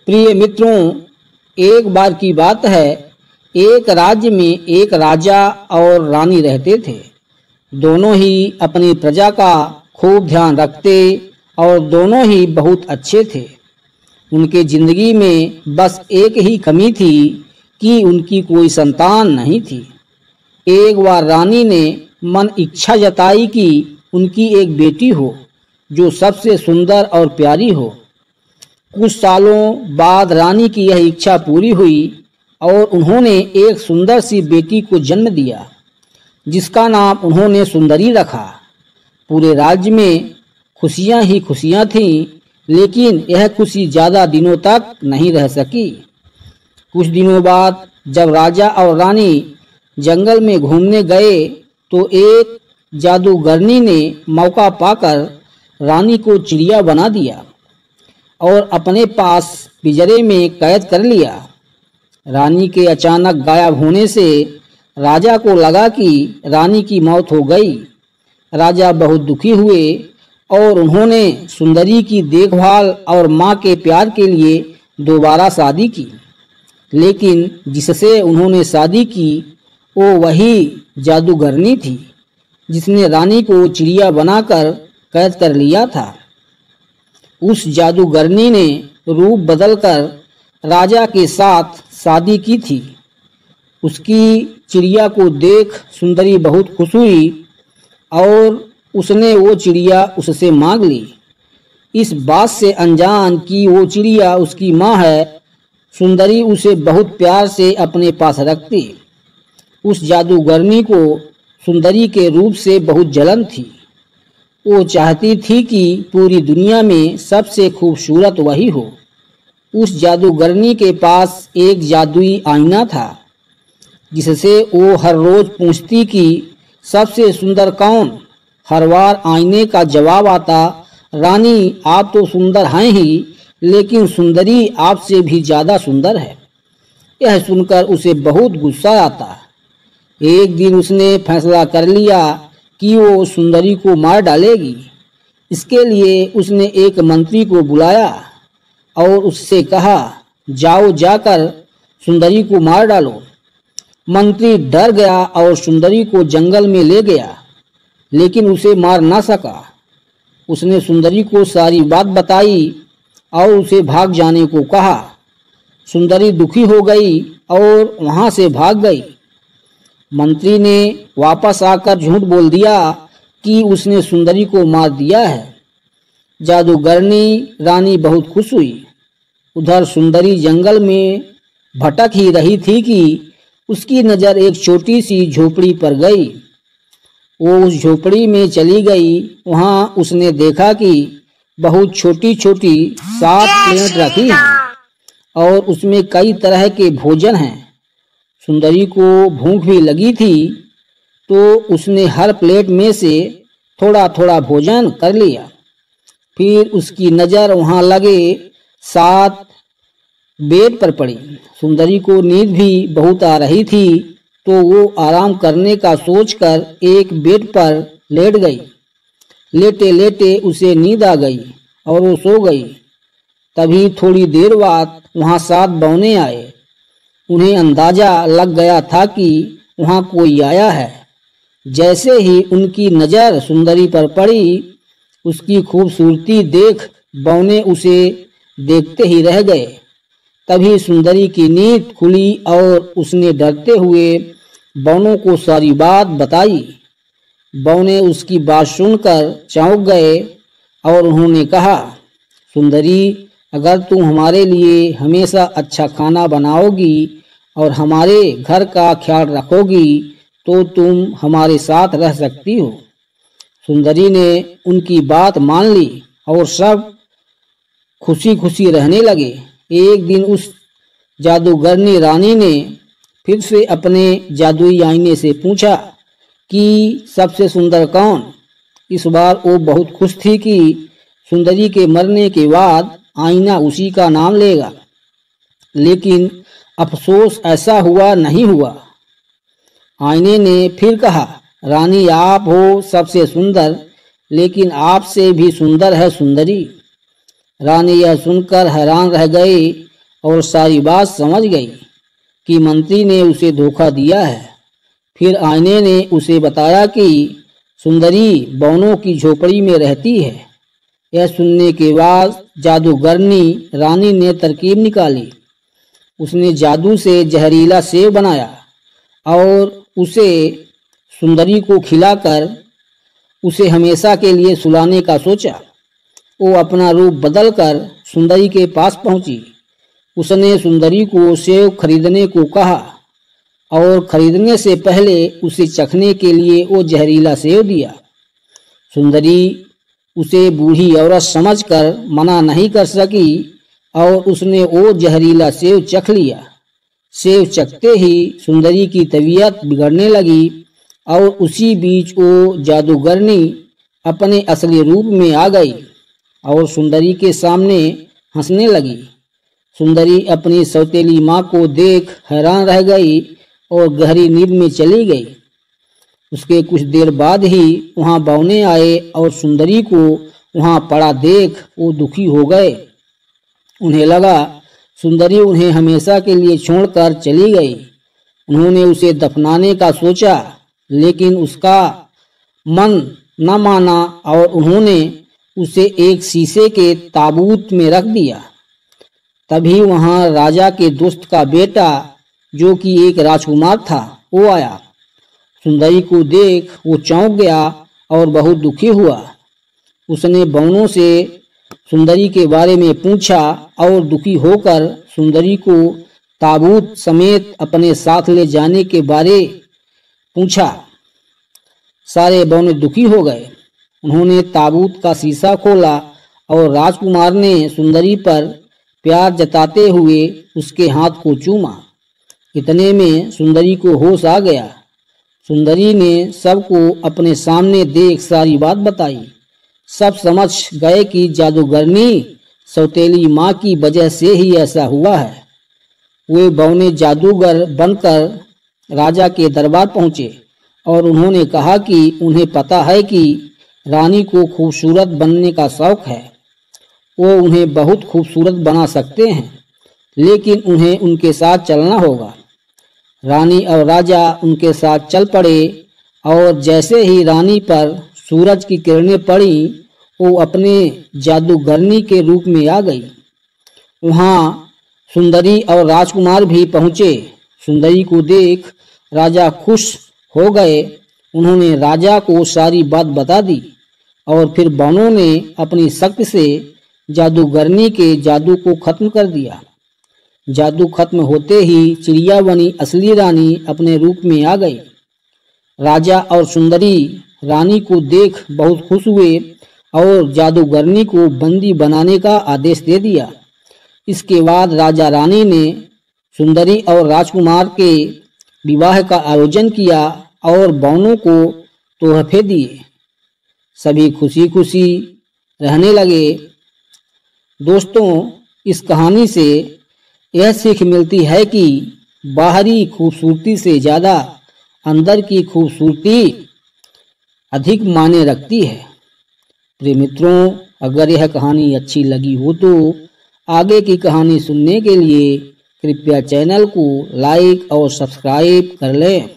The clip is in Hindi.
प्रिय मित्रों, एक बार की बात है, एक राज्य में एक राजा और रानी रहते थे। दोनों ही अपनी प्रजा का खूब ध्यान रखते और दोनों ही बहुत अच्छे थे। उनके जिंदगी में बस एक ही कमी थी कि उनकी कोई संतान नहीं थी। एक बार रानी ने मन इच्छा जताई कि उनकी एक बेटी हो जो सबसे सुंदर और प्यारी हो। कुछ सालों बाद रानी की यह इच्छा पूरी हुई और उन्होंने एक सुंदर सी बेटी को जन्म दिया, जिसका नाम उन्होंने सुंदरी रखा। पूरे राज्य में खुशियां ही खुशियां थीं, लेकिन यह खुशी ज़्यादा दिनों तक नहीं रह सकी। कुछ दिनों बाद जब राजा और रानी जंगल में घूमने गए तो एक जादूगरनी ने मौका पाकर रानी को चिड़िया बना दिया और अपने पास पिंजरे में कैद कर लिया। रानी के अचानक गायब होने से राजा को लगा कि रानी की मौत हो गई। राजा बहुत दुखी हुए और उन्होंने सुंदरी की देखभाल और माँ के प्यार के लिए दोबारा शादी की। लेकिन जिससे उन्होंने शादी की वो वही जादूगरनी थी जिसने रानी को चिड़िया बनाकर कैद कर लिया था। उस जादूगरनी ने रूप बदलकर राजा के साथ शादी की थी। उसकी चिड़िया को देख सुंदरी बहुत खुश हुई और उसने वो चिड़िया उससे मांग ली। इस बात से अनजान कि वो चिड़िया उसकी माँ है, सुंदरी उसे बहुत प्यार से अपने पास रखती। उस जादूगरनी को सुंदरी के रूप से बहुत जलन थी। वो चाहती थी कि पूरी दुनिया में सबसे खूबसूरत वही हो। उस जादूगरनी के पास एक जादुई आईना था, जिससे वो हर रोज पूछती कि सबसे सुंदर कौन। हर बार आईने का जवाब आता, रानी आप तो सुंदर हैं ही, लेकिन सुंदरी आपसे भी ज़्यादा सुंदर है। यह सुनकर उसे बहुत गुस्सा आता। एक दिन उसने फैसला कर लिया कि वो सुंदरी को मार डालेगी। इसके लिए उसने एक मंत्री को बुलाया और उससे कहा, जाओ जाकर सुंदरी को मार डालो। मंत्री डर गया और सुंदरी को जंगल में ले गया, लेकिन उसे मार ना सका। उसने सुंदरी को सारी बात बताई और उसे भाग जाने को कहा। सुंदरी दुखी हो गई और वहां से भाग गई। मंत्री ने वापस आकर झूठ बोल दिया कि उसने सुंदरी को मार दिया है। जादूगरनी रानी बहुत खुश हुई। उधर सुंदरी जंगल में भटक ही रही थी कि उसकी नज़र एक छोटी सी झोपड़ी पर गई। वो उस झोपड़ी में चली गई। वहां उसने देखा कि बहुत छोटी छोटी 7 प्लेट रखी हैं और उसमें कई तरह के भोजन हैं। सुंदरी को भूख भी लगी थी, तो उसने हर प्लेट में से थोड़ा थोड़ा भोजन कर लिया। फिर उसकी नज़र वहां लगे 7 बेड पर पड़ी। सुंदरी को नींद भी बहुत आ रही थी, तो वो आराम करने का सोचकर एक बेड पर लेट गई। लेटे लेटे उसे नींद आ गई और वो सो गई। तभी थोड़ी देर बाद वहां 7 बौने आए। उन्हें अंदाजा लग गया था कि वहां कोई आया है। जैसे ही उनकी नज़र सुंदरी पर पड़ी, उसकी खूबसूरती देख बौने उसे देखते ही रह गए। तभी सुंदरी की नींद खुली और उसने डरते हुए बौनों को सारी बात बताई। बौने उसकी बात सुनकर चौंक गए और उन्होंने कहा, सुंदरी, अगर तुम हमारे लिए हमेशा अच्छा खाना बनाओगी और हमारे घर का ख्याल रखोगी तो तुम हमारे साथ रह सकती हो। सुंदरी ने उनकी बात मान ली और सब खुशी खुशी रहने लगे। एक दिन उस जादूगरनी रानी ने फिर से अपने जादुई आईने से पूछा कि सबसे सुंदर कौन। इस बार वो बहुत खुश थी कि सुंदरी के मरने के बाद आईना उसी का नाम लेगा। लेकिन अफसोस ऐसा हुआ नहीं हुआ। आईने ने फिर कहा, रानी आप हो सबसे सुंदर, लेकिन आपसे भी सुंदर है सुंदरी। रानी यह सुनकर हैरान रह गई और सारी बात समझ गई कि मंत्री ने उसे धोखा दिया है। फिर आईने ने उसे बताया कि सुंदरी बौनों की झोपड़ी में रहती है। यह सुनने के बाद जादूगरनी रानी ने तरकीब निकाली। उसने जादू से जहरीला सेव बनाया और उसे सुंदरी को खिलाकर उसे हमेशा के लिए सुलाने का सोचा। वो अपना रूप बदलकर सुंदरी के पास पहुंची। उसने सुंदरी को सेव खरीदने को कहा और खरीदने से पहले उसे चखने के लिए वो जहरीला सेव दिया। सुंदरी उसे बूढ़ी औरत समझकर मना नहीं कर सकी और उसने वो जहरीला सेव चख लिया। सेव चखते ही सुंदरी की तबीयत बिगड़ने लगी और उसी बीच वो जादूगरनी अपने असली रूप में आ गई और सुंदरी के सामने हंसने लगी। सुंदरी अपनी सौतेली माँ को देख हैरान रह गई और गहरी नींद में चली गई। उसके कुछ देर बाद ही वहाँ बौने आए और सुंदरी को वहाँ पड़ा देख वो दुखी हो गए। उन्हें लगा सुंदरी उन्हें हमेशा के लिए छोड़कर चली गई। उन्होंने उसे दफनाने का सोचा, लेकिन उसका मन न माना और उन्होंने उसे एक शीशे के ताबूत में रख दिया। तभी वहां राजा के दोस्त का बेटा, जो कि एक राजकुमार था, वो आया। सुंदरी को देख वो चौंक गया और बहुत दुखी हुआ। उसने बौनों से सुंदरी के बारे में पूछा और दुखी होकर सुंदरी को ताबूत समेत अपने साथ ले जाने के बारे पूछा। सारे बौने दुखी हो गए। उन्होंने ताबूत का शीशा खोला और राजकुमार ने सुंदरी पर प्यार जताते हुए उसके हाथ को चूमा। इतने में सुंदरी को होश आ गया। सुंदरी ने सबको अपने सामने देख सारी बात बताई। सब समझ गए कि जादूगरनी सौतेली माँ की वजह से ही ऐसा हुआ है। वे बौने जादूगर बनकर राजा के दरबार पहुँचे और उन्होंने कहा कि उन्हें पता है कि रानी को खूबसूरत बनने का शौक है। वो उन्हें बहुत खूबसूरत बना सकते हैं, लेकिन उन्हें उनके साथ चलना होगा। रानी और राजा उनके साथ चल पड़े और जैसे ही रानी पर सूरज की किरणें पड़ी, वो अपने जादूगरनी के रूप में आ गई। वहाँ सुंदरी और राजकुमार भी पहुँचे। सुंदरी को देख राजा खुश हो गए। उन्होंने राजा को सारी बात बता दी और फिर बौनों ने अपनी शक्ति से जादूगरनी के जादू को खत्म कर दिया। जादू खत्म होते ही चिड़िया बनी असली रानी अपने रूप में आ गई। राजा और सुंदरी रानी को देख बहुत खुश हुए और जादूगरनी को बंदी बनाने का आदेश दे दिया। इसके बाद राजा रानी ने सुंदरी और राजकुमार के विवाह का आयोजन किया और बौनों को तोहफे दिए। सभी खुशी खुशी रहने लगे। दोस्तों, इस कहानी से यह सीख मिलती है कि बाहरी खूबसूरती से ज़्यादा अंदर की खूबसूरती अधिक मायने रखती है। प्रिय मित्रों, अगर यह कहानी अच्छी लगी हो तो आगे की कहानी सुनने के लिए कृपया चैनल को लाइक और सब्सक्राइब कर लें।